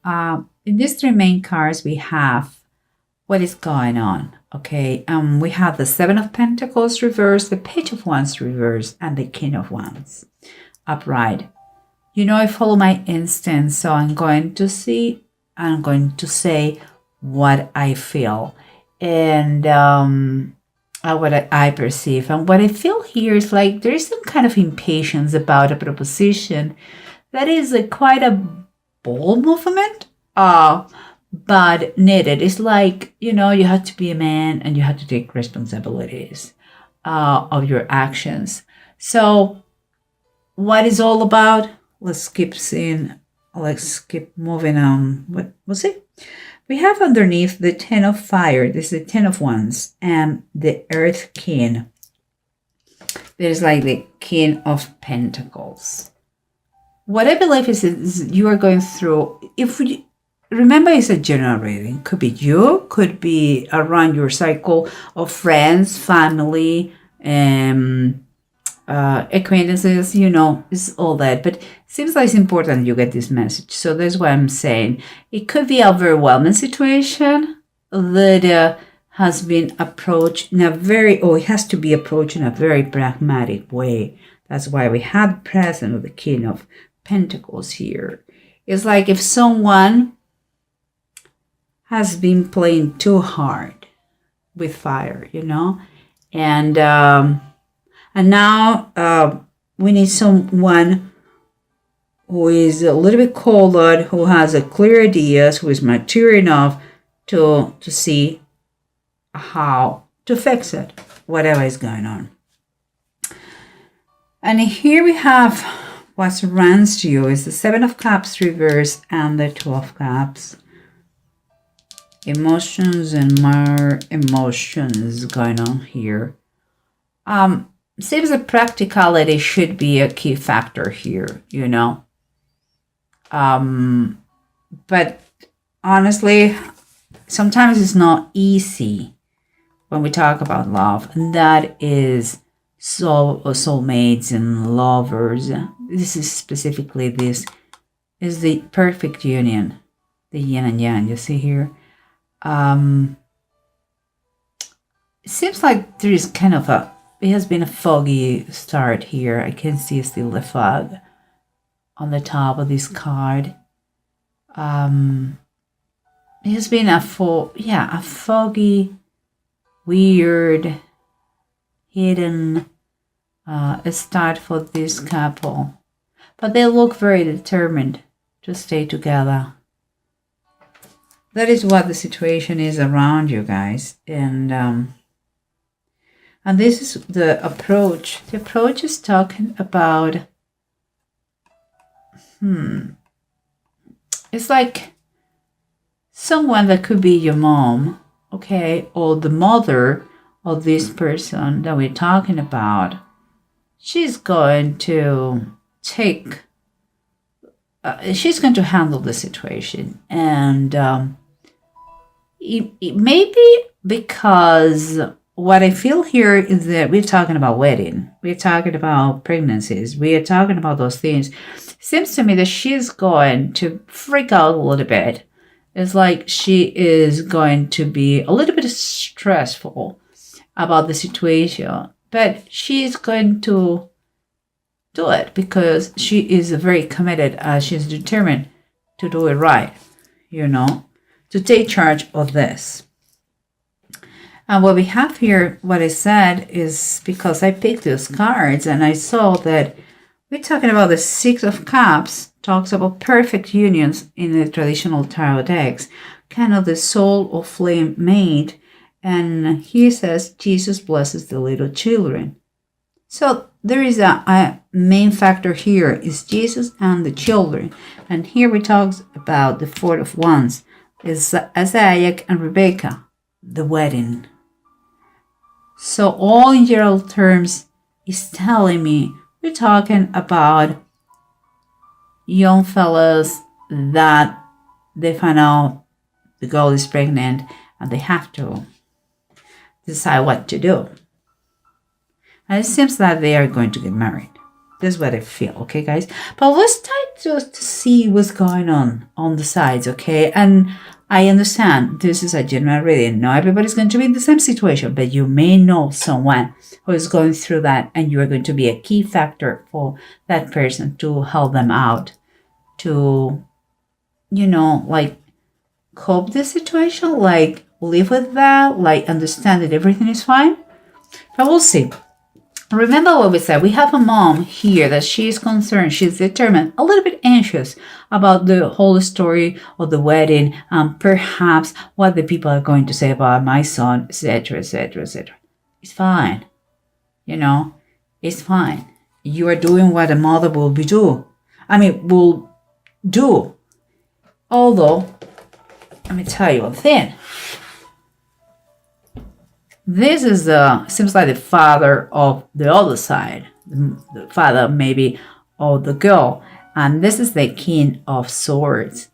In these three main cards, we have what is going on. Okay, we have the Seven of Pentacles reversed, the Page of Wands reversed, and the King of Wands upright. You know, I follow my instinct, so I'm going to say what I feel and what I perceive. And what I feel here is like there is some kind of impatience about a proposition that is quite a bold movement, but needed. It's like, you know, you have to be a man and you have to take responsibilities of your actions. So what is all about? Let's keep moving on. We'll see. We have underneath the Ten of Fire. This is the Ten of Wands and the Earth King. There's like the King of Pentacles. What I believe is you are going through, remember, it's a general reading. Could be you, could be around your cycle of friends, family, acquaintances, you know, it's all that. But it seems like it's important you get this message. So that's why I'm saying it could be a overwhelming situation that has been approached in it has to be approached in a very pragmatic way. That's why we have present of the King of Pentacles here. It's like if someone has been playing too hard with fire, you know, and now we need someone who is a little bit colder, who has a clear ideas, who is mature enough to see how to fix it, whatever is going on. And here we have what surrounds you is the Seven of Cups reversed and the Two of Cups. Emotions and more emotions going on here. Seems that practicality should be a key factor here, you know. But honestly, sometimes it's not easy when we talk about love, and that is soulmates and lovers. This is specifically this is the perfect union, the yin and yang. You see here. It seems like there is kind of it has been a foggy start here. I can see still the fog on the top of this card. It has been a foggy, weird, hidden start for this couple. But they look very determined to stay together. That is what the situation is around you guys. And this is the approach. The approach is talking about, it's like someone that could be your mom, okay, or the mother of this person that we're talking about. She's going to she's going to handle the situation. And it may be because what I feel here is that we're talking about wedding. We're talking about pregnancies. We are talking about those things. Seems to me that she's going to freak out a little bit. It's like she is going to be a little bit stressful about the situation. But she's going to do it because she is very committed. She's determined to do it right, you know, to take charge of this. And what we have here, what I said is because I picked these cards and I saw that we're talking about the Six of Cups, talks about perfect unions in the traditional tarot decks, kind of the soul of flame mate. And he says, Jesus blesses the little children. So there is a main factor here is Jesus and the children. And here we talk about the Four of Wands, is Isaac and Rebecca, the wedding. So all in general terms is telling me we're talking about young fellas that they find out the girl is pregnant and they have to decide what to do. And it seems that they are going to get married. This is what I feel, okay, guys? But let's try to see what's going on the sides, okay? And I understand this is a general reading. Not everybody's going to be in the same situation, but you may know someone who is going through that, and you are going to be a key factor for that person to help them out, to, like, cope the situation, like, live with that, like, understand that everything is fine. But we'll see. Remember what we said. We have a mom here that she is concerned, she's determined, a little bit anxious about the whole story of the wedding, perhaps what the people are going to say about my son, etc., etc., etc. It's fine. It's fine. You are doing what a mother will do. Although, let me tell you one thing. This is seems like the father of the other side, the father maybe of the girl, and this is the King of Swords.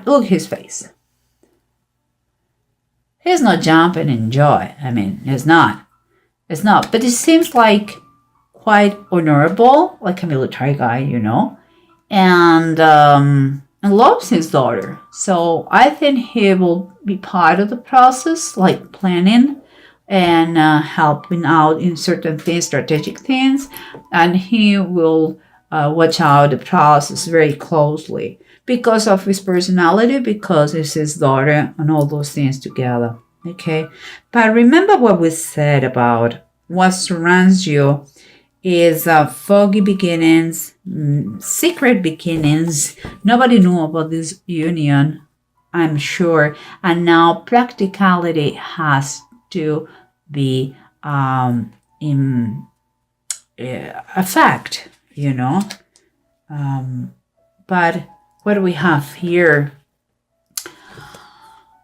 Look his face. He's not jumping in joy. He's not. It's not. But it seems like quite honorable, like a military guy, and loves his daughter. So I think he will be part of the process, like planning and helping out in certain things, strategic things, and he will watch out the process very closely because of his personality, because it's his daughter, and all those things together. Okay, but remember what we said about what surrounds you is foggy beginnings, secret beginnings. Nobody knew about this union, I'm sure, and now practicality has to be in a fact, but what do we have here?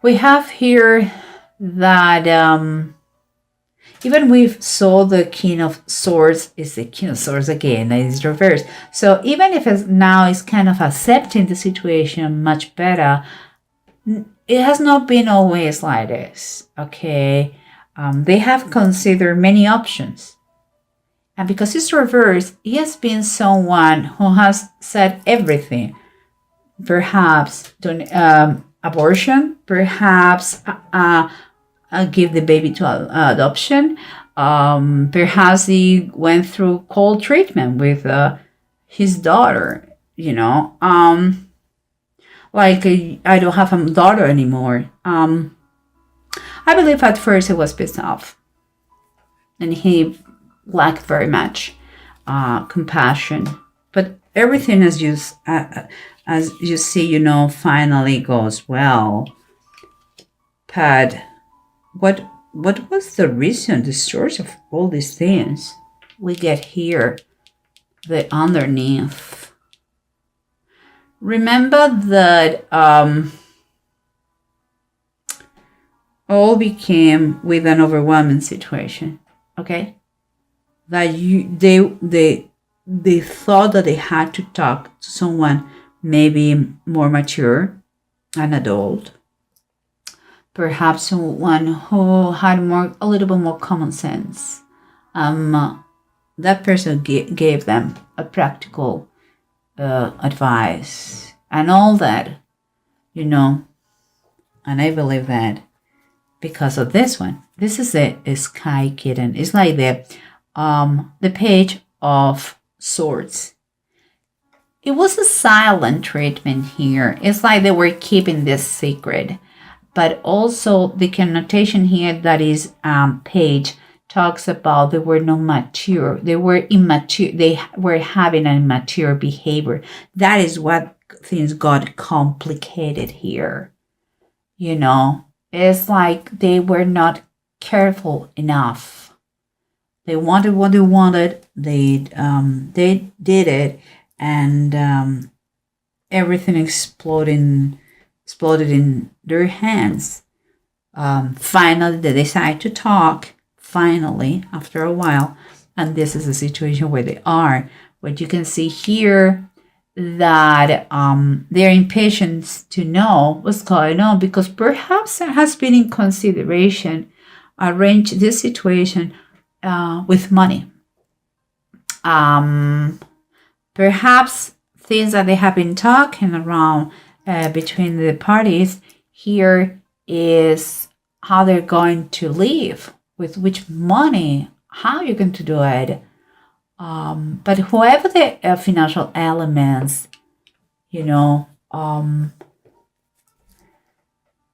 We have here that even we saw the King of Swords is the King of Swords again, and it's reversed. So even if now it's kind of accepting the situation much better, it has not been always like this, okay? They have considered many options. And because it's reversed, he has been someone who has said everything. Perhaps abortion, perhaps give the baby to adoption. Perhaps he went through cold treatment with his daughter, like I don't have a daughter anymore. I believe at first he was pissed off, and he lacked very much compassion. But everything, as you see, finally goes well. But what was the reason, the source of all these things? We get here, the underneath. Remember that all became with an overwhelming situation, okay? That they thought that they had to talk to someone maybe more mature, an adult, perhaps someone who had a little bit more common sense. That person gave them a practical advice and all that, and I believe that because of this one. This is a Sky Kitten. It's like the Page of Swords. It was a silent treatment here. It's like they were keeping this secret. But also the connotation here that is Page talks about they were not mature. They were immature. They were having an immature behavior. That is what things got complicated here. It's like they were not careful enough. They wanted what they wanted. They did it, and everything exploded in their hands. Finally, they decide to talk. Finally, after a while, and this is the situation where they are. What you can see here, that they're impatient to know what's going on, because perhaps there has been in consideration arrange this situation with money. Um, Perhaps things that they have been talking around between the parties here is how they're going to live, with which money, how you're going to do it. But whoever the financial elements, you know,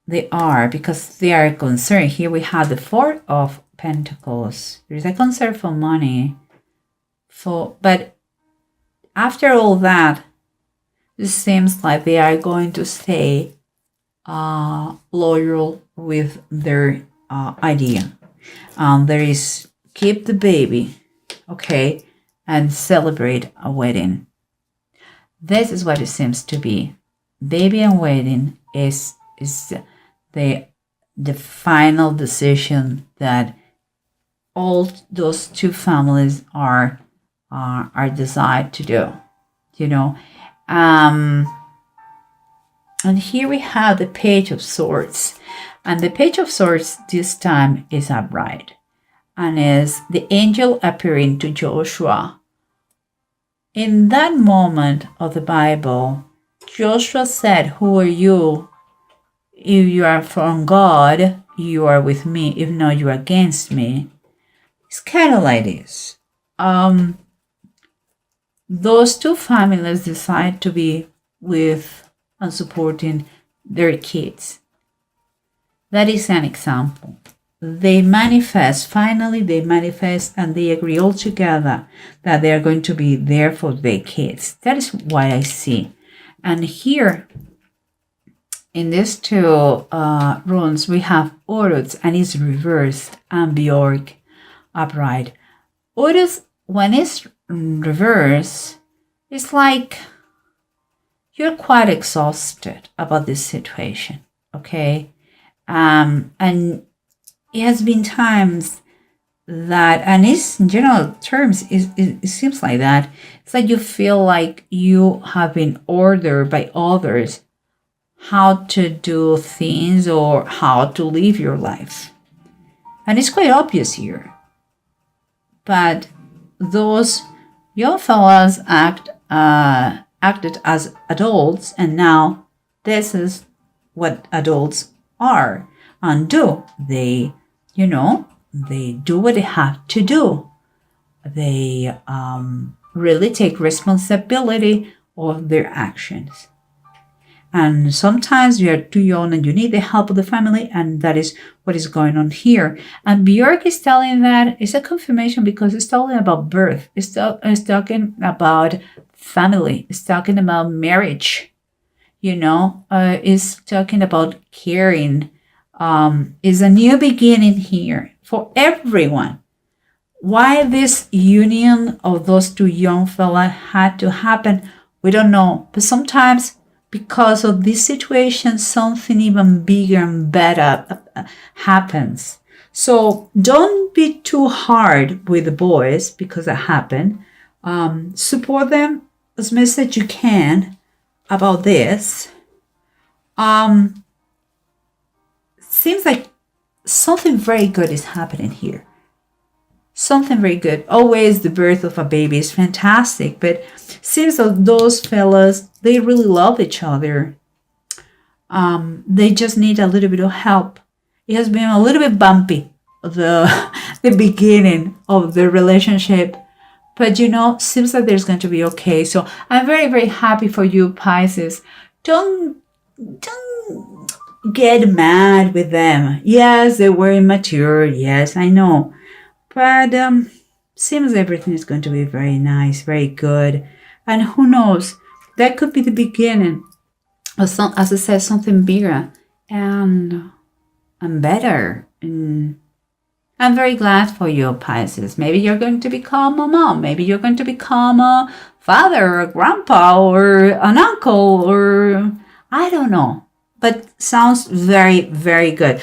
they are, because they are concerned. Here we have the Four of Pentacles. There is a concern for money. But after all that, it seems like they are going to stay loyal with their idea. There is keep the baby, okay, and celebrate a wedding. This is what it seems to be. Baby and wedding is the final decision that all those two families are desired to do, you know. And here we have the Page of Swords, and the Page of Swords this time is upright, and is the angel appearing to Joshua. In that moment of the Bible, Joshua said, "Who are you? If you are from God, you are with me. If not, you are against me." It's kind of like this. Those two families decide to be with and supporting their kids. That is an example. They manifest, finally they manifest, and they agree all together that they are going to be there for their kids. That is what I see. And here, in these two runes, we have Horus, and it's reversed, and Bjork upright. Horus, when it's reversed, it's like you're quite exhausted about this situation, okay? And it has been times that, and it's in general terms, it seems like that. It's like you feel like you have been ordered by others how to do things or how to live your life. And it's quite obvious here. But those young fellas acted as adults, and now this is what adults are and do. They, they do what they have to do. They really take responsibility of their actions. And sometimes you are too young and you need the help of the family, and that is what is going on here. And Björk is telling that it's a confirmation because it's talking about birth. It's talking about family. It's talking about marriage. It's talking about caring. Is a new beginning here for everyone. Why this union of those two young fellas had to happen, we don't know. But sometimes, because of this situation, something even bigger and better happens. So don't be too hard with the boys because that happened. Support them as much as you can about this. Seems like something very good is happening here. Something very good. Always the birth of a baby is fantastic, but seems that those fellas, they really love each other. They just need a little bit of help. It has been a little bit bumpy, the beginning of the relationship, but seems like there's going to be okay. So I'm very, very happy for you, Pisces. Don't get mad with them. Yes, they were immature. Yes, I know. But seems everything is going to be very nice, very good. And who knows, that could be the beginning of as I said, something bigger and better. And I'm very glad for you, Pisces. Maybe you're going to become a mom. Maybe you're going to become a father or a grandpa or an uncle, or I don't know. But sounds very, very good.